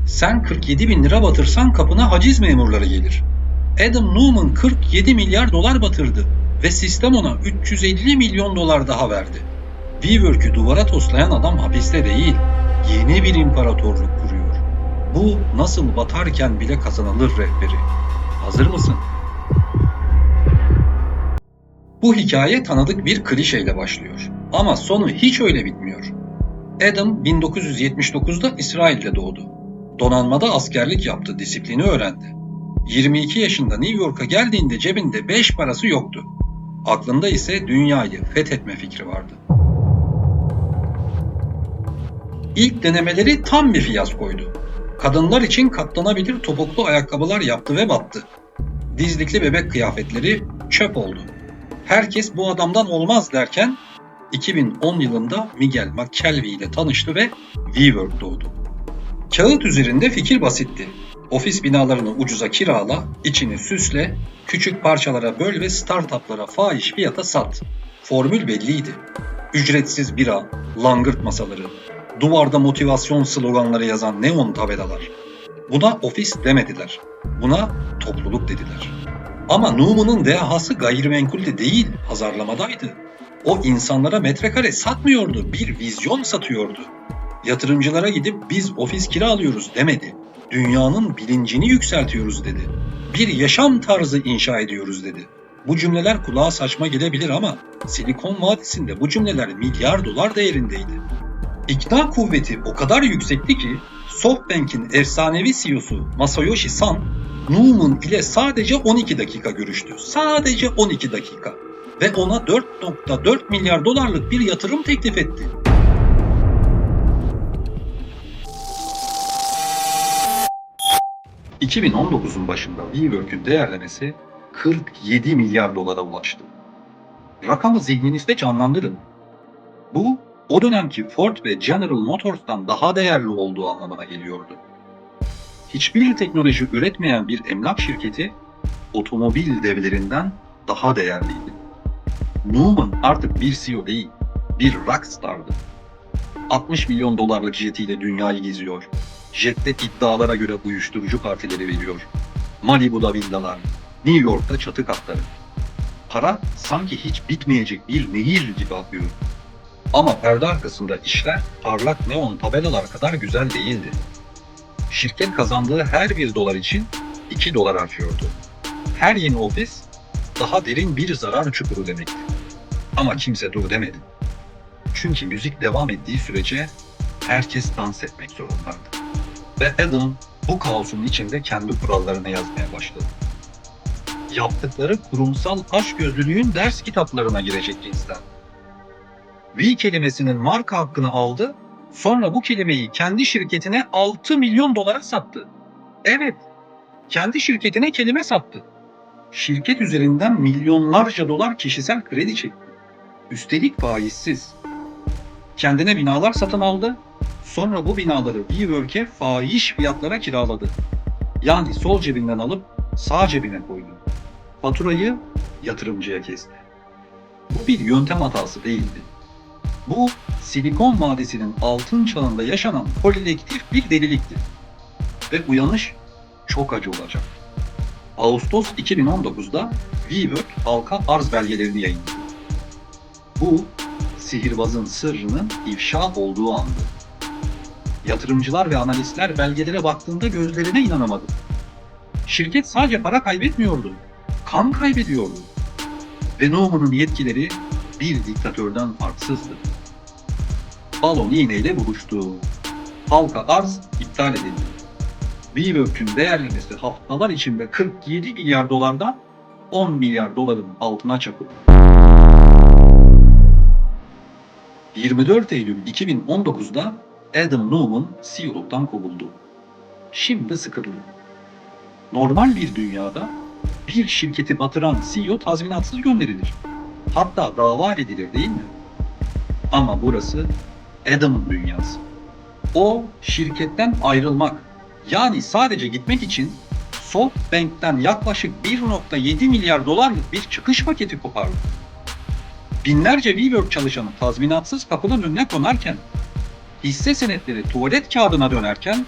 Sen 47 bin lira batırsan kapına haciz memurları gelir. Adam Neumann 47 milyar dolar batırdı ve sistem ona 350 milyon dolar daha verdi. WeWork'ü duvara toslayan adam hapiste değil, yeni bir imparatorluk kuruyor. Bu nasıl batarken bile kazanılır rehberi. Hazır mısın? Bu hikaye tanıdık bir klişeyle başlıyor. Ama sonu hiç öyle bitmiyor. Adam 1979'da İsrail'de doğdu. Donanmada askerlik yaptı, disiplini öğrendi. 22 yaşında New York'a geldiğinde cebinde 5 parası yoktu. Aklında ise dünyayı fethetme fikri vardı. İlk denemeleri tam bir fiyaskoydu. Kadınlar için katlanabilir topuklu ayakkabılar yaptı ve battı. Dizlikli bebek kıyafetleri çöp oldu. Herkes bu adamdan olmaz derken 2010 yılında Miguel McKelvey ile tanıştı ve WeWork doğdu. Kağıt üzerinde fikir basitti. Ofis binalarını ucuza kirala, içini süsle, küçük parçalara böl ve startuplara fahiş fiyata sat. Formül belliydi. Ücretsiz bira, langırt masaları, duvarda motivasyon sloganları yazan neon tabelalar. Buna ofis demediler. Buna topluluk dediler. Ama Numann'ın dehası gayrimenkulde değil, pazarlamadaydı. O insanlara metrekare satmıyordu, bir vizyon satıyordu. Yatırımcılara gidip biz ofis kiralıyoruz demedi. Dünyanın bilincini yükseltiyoruz dedi. Bir yaşam tarzı inşa ediyoruz dedi. Bu cümleler kulağa saçma gelebilir ama Silikon Vadisi'nde bu cümleler milyar dolar değerindeydi. İkna kuvveti o kadar yüksekti ki SoftBank'in efsanevi CEO'su Masayoshi Son, Neumann ile sadece 12 dakika görüştü. Sadece 12 dakika. Ve ona 4,4 milyar dolarlık bir yatırım teklif etti. ...2019'un başında WeWork'ün değerlemesi 47 milyar dolara ulaştı. Rakamı zihninizde canlandırın. Bu, o dönemki Ford ve General Motors'tan daha değerli olduğu anlamına geliyordu. Hiçbir teknoloji üretmeyen bir emlak şirketi, otomobil devlerinden daha değerliydi. Neumann artık bir CEO değil, bir rockstardı. 60 milyon dolarlık jetiyle dünyayı geziyor. Jette iddialara göre uyuşturucu partileri veriyor. Malibu'da villalar, New York'ta çatı katları. Para sanki hiç bitmeyecek bir nehir gibi akıyor. Ama perde arkasında işler parlak neon tabelalar kadar güzel değildi. Şirket kazandığı her bir dolar için 2 dolar harcıyordu. Her yeni ofis daha derin bir zarar çukuru demekti. Ama kimse dur demedi. Çünkü müzik devam ettiği sürece herkes dans etmek zorundaydı. Ve Adam bu kaosun içinde kendi kurallarını yazmaya başladı. Yaptıkları kurumsal açgözlülüğün ders kitaplarına girecek cinsten. V kelimesinin marka hakkını aldı, sonra bu kelimeyi kendi şirketine 6 milyon dolara sattı. Evet, kendi şirketine kelime sattı. Şirket üzerinden milyonlarca dolar kişisel kredi çekti. Üstelik faizsiz. Kendine binalar satın aldı, sonra bu binaları WeWork'e fahiş fiyatlara kiraladı. Yani sol cebinden alıp sağ cebine koydu. Faturayı yatırımcıya kesti. Bu bir yöntem hatası değildi. Bu, Silikon Vadisi'nin altın çağında yaşanan kolektif bir delilikti. Ve uyanış çok acı olacak. Ağustos 2019'da WeWork halka arz belgelerini yayınladı. Bu, sihirbazın sırrının ifşa olduğu andı. Yatırımcılar ve analistler belgelere baktığında gözlerine inanamadı. Şirket sadece para kaybetmiyordu, kan kaybediyordu. Ve Neumann'ın yetkileri bir diktatörden farksızdı. Balon iğneyle buluştu. Halka arz iptal edildi. WeWork'ün değerlemesi haftalar içinde 47 milyar dolardan 10 milyar doların altına çakıldı. 24 Eylül 2019'da Adam Neumann CEO'luktan kovuldu. Şimdi sıkıldı. Normal bir dünyada bir şirketi batıran CEO tazminatsız gönderilir. Hatta dava edilir değil mi? Ama burası Adam'ın dünyası. O şirketten ayrılmak, yani sadece gitmek için SoftBank'ten yaklaşık 1,7 milyar dolarlık bir çıkış paketi kopardı. Binlerce WeWork çalışanı tazminatsız kapının önüne konarken, hisse senetleri tuvalet kağıdına dönerken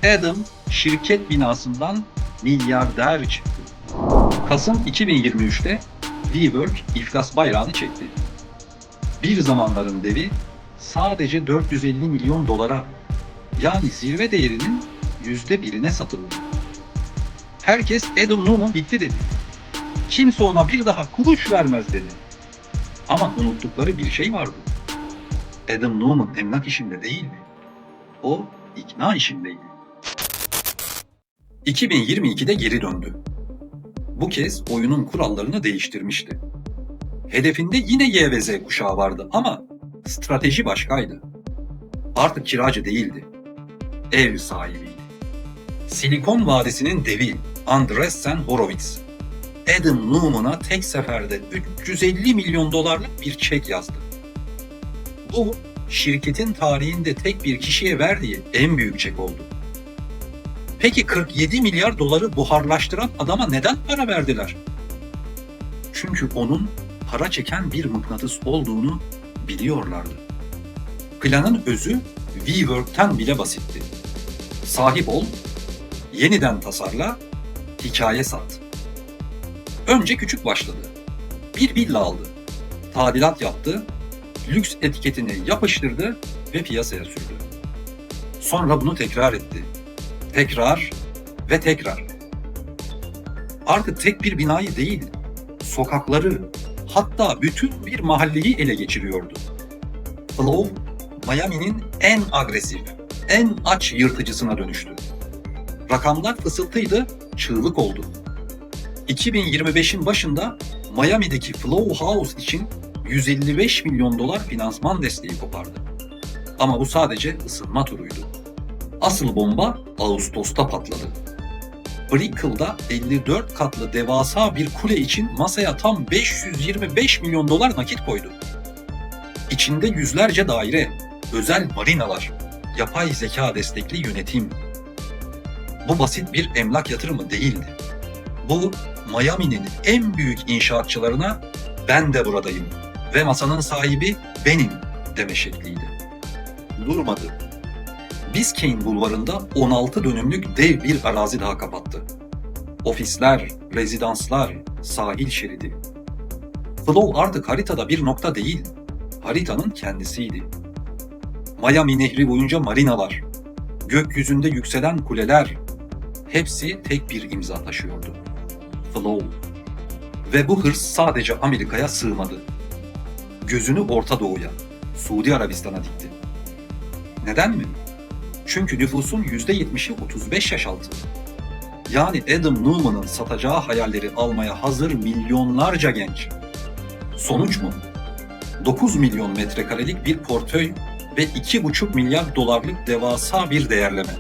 Adam şirket binasından milyarder çıktı. Kasım 2023'te WeWork iflas bayrağını çekti. Bir zamanların devi sadece 450 milyon dolara, yani zirve değerinin %1'ine satıldı. Herkes Adam Neumann bitti dedi. Kimse ona bir daha kuruş vermez dedi. Ama unuttukları bir şey vardı. Adam Neumann emlak işinde değildi. O ikna işindeydi. 2022'de geri döndü. Bu kez oyunun kurallarını değiştirmişti. Hedefinde yine Y ve Z kuşağı vardı ama strateji başkaydı. Artık kiracı değildi. Ev sahibiydi. Silikon Vadisi'nin devi Andreessen Horowitz, Adam Neumann'a tek seferde 350 milyon dolarlık bir çek yazdı. Bu, şirketin tarihinde tek bir kişiye verdiği en büyük çek oldu. Peki 47 milyar doları buharlaştıran adama neden para verdiler? Çünkü onun para çeken bir mıknatıs olduğunu biliyorlardı. Planın özü WeWork'ten bile basitti. Sahip ol, yeniden tasarla, hikaye sat. Önce küçük başladı. Bir villa aldı, tadilat yaptı, lüks etiketini yapıştırdı ve piyasaya sürdü. Sonra bunu tekrar etti. Tekrar ve tekrar. Artık tek bir binayı değil, sokakları, hatta bütün bir mahalleyi ele geçiriyordu. Flow, Miami'nin en agresif, en aç yırtıcısına dönüştü. Rakamlar fısıltıydı, çığlık oldu. 2025'in başında Miami'deki Flow House için 155 milyon dolar finansman desteği kopardı. Ama bu sadece ısınma turuydu. Asıl bomba Ağustos'ta patladı. Brickell'da 54 katlı devasa bir kule için masaya tam 525 milyon dolar nakit koydu. İçinde yüzlerce daire, özel marinalar, yapay zeka destekli yönetim. Bu basit bir emlak yatırımı değildi. Bu, Miami'nin en büyük inşaatçılarına "ben de buradayım ve masanın sahibi benim" deme şekliydi. Durmadı. Biscayne Bulvarı'nda 16 dönümlük dev bir arazi daha kapattı. Ofisler, rezidanslar, sahil şeridi. Flow artık haritada bir nokta değil, haritanın kendisiydi. Miami Nehri boyunca marinalar, gökyüzünde yükselen kuleler, hepsi tek bir imza taşıyordu. Flow. Ve bu hırs sadece Amerika'ya sığmadı. Gözünü Orta Doğu'ya, Suudi Arabistan'a dikti. Neden mi? Çünkü nüfusun %70'i 35 yaş altı. Yani Adam Neumann'ın satacağı hayalleri almaya hazır milyonlarca genç. Sonuç mu? 9 milyon metrekarelik bir portföy ve 2,5 milyar dolarlık devasa bir değerleme.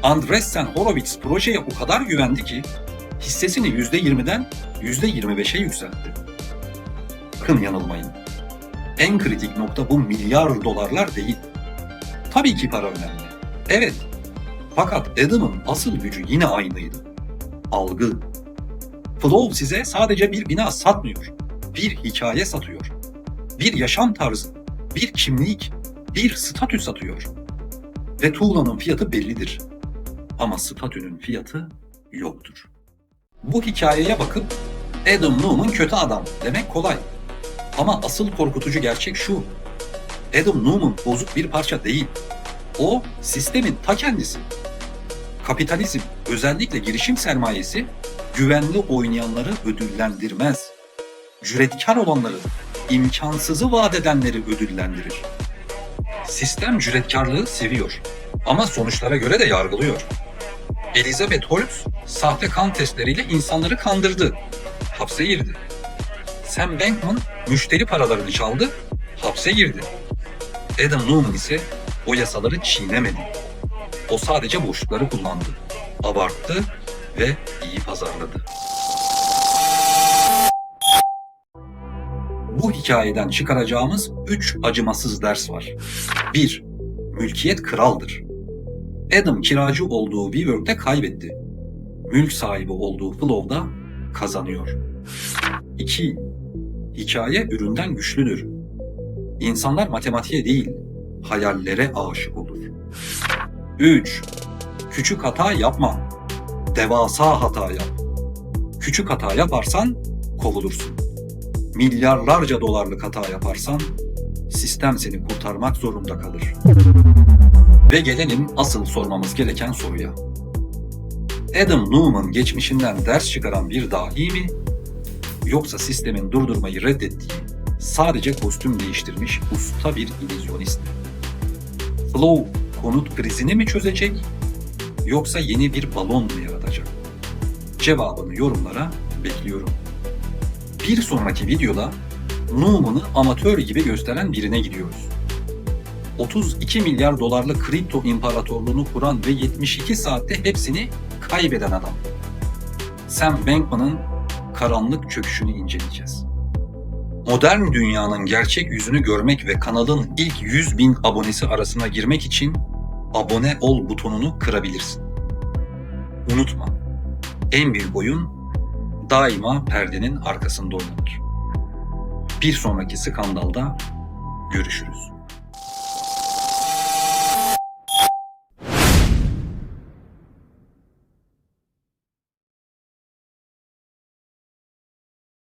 Andreessen Horowitz projeye o kadar güvendi ki hissesini %20'den %25'e yükseltti. Sakın yanılmayın. En kritik nokta bu milyar dolarlar değil. Tabii ki para önemli. Evet. Fakat Adam'ın asıl gücü yine aynıydı. Algı. Flow size sadece bir bina satmıyor. Bir hikaye satıyor. Bir yaşam tarzı, bir kimlik, bir statü satıyor. Ve tuğlanın fiyatı bellidir. Ama statünün fiyatı yoktur. Bu hikayeye bakıp Adam Neumann kötü adam demek kolay. Ama asıl korkutucu gerçek şu: Adam Neumann bozuk bir parça değil. O sistemin ta kendisi. Kapitalizm, özellikle girişim sermayesi, güvenli oynayanları ödüllendirmez. Cüretkar olanları, imkansızı vaat edenleri ödüllendirir. Sistem cüretkarlığı seviyor ama sonuçlara göre de yargılıyor. Elizabeth Holmes sahte kan testleriyle insanları kandırdı, hapse girdi. Sam Bankman müşteri paralarını çaldı, hapse girdi. Adam Neumann ise o yasaları çiğnemedi. O sadece boşlukları kullandı, abarttı ve iyi pazarladı. Bu hikayeden çıkaracağımız 3 acımasız ders var. 1. Mülkiyet kraldır. Adam kiracı olduğu WeWork'te kaybetti. Mülk sahibi olduğu Flow'da kazanıyor. 2. Hikaye üründen güçlüdür. İnsanlar matematiğe değil, hayallere aşık olur. 3. Küçük hata yapma. Devasa hata yap. Küçük hata yaparsan kovulursun. Milyarlarca dolarlık hata yaparsan sistem seni kurtarmak zorunda kalır. Ve gelelim asıl sormamız gereken soruya. Adam Neumann geçmişinden ders çıkaran bir dahi mi? Yoksa sistemin durdurmayı reddettiği, sadece kostüm değiştirmiş usta bir illüzyonist mi? Flow konut krizini mi çözecek? Yoksa yeni bir balon mu yaratacak? Cevabını yorumlara bekliyorum. Bir sonraki videoda Neumann'ı amatör gibi gösteren birine gidiyoruz. 32 milyar dolarlık kripto imparatorluğunu kuran ve 72 saatte hepsini kaybeden adam. Sam Bankman-'ın karanlık çöküşünü inceleyeceğiz. Modern dünyanın gerçek yüzünü görmek ve kanalın ilk 100.000 abonesi arasına girmek için abone ol butonunu kırabilirsin. Unutma, en büyük oyun daima perdenin arkasında oynanır. Bir sonraki skandalda görüşürüz.